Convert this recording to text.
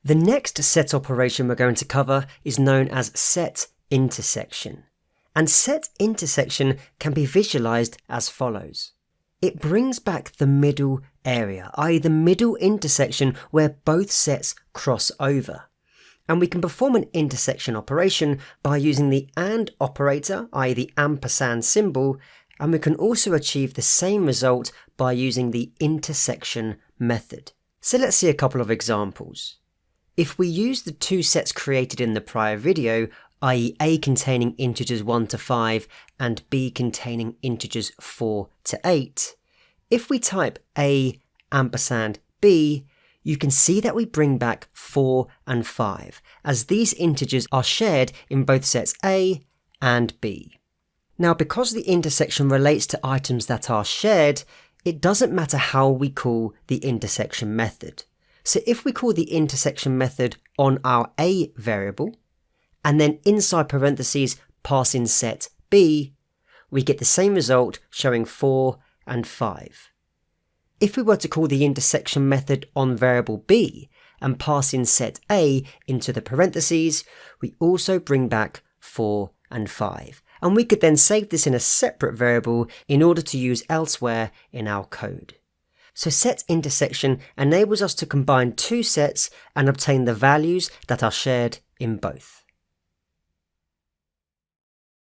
The next set operation we're going to cover is known as set intersection. And set intersection can be visualized as follows. It brings back the middle area, i.e. the middle intersection where both sets cross over. And we can perform an intersection operation by using the AND operator, i.e. the ampersand symbol, and we can also achieve the same result by using the intersection method. So let's see a couple of examples. If we use the two sets created in the prior video, i.e. A containing integers 1 to 5 and B containing integers 4 to 8, if we type A ampersand B, you can see that we bring back 4 and 5, as these integers are shared in both sets A and B. Now, because the intersection relates to items that are shared, it doesn't matter how we call the intersection method. So if we call the intersection method on our A variable, and then inside parentheses pass in set B, we get the same result showing 4 and 5. If we were to call the intersection method on variable B and pass in set A into the parentheses, we also bring back 4 and 5. And we could then save this in a separate variable in order to use elsewhere in our code. So set intersection enables us to combine two sets and obtain the values that are shared in both.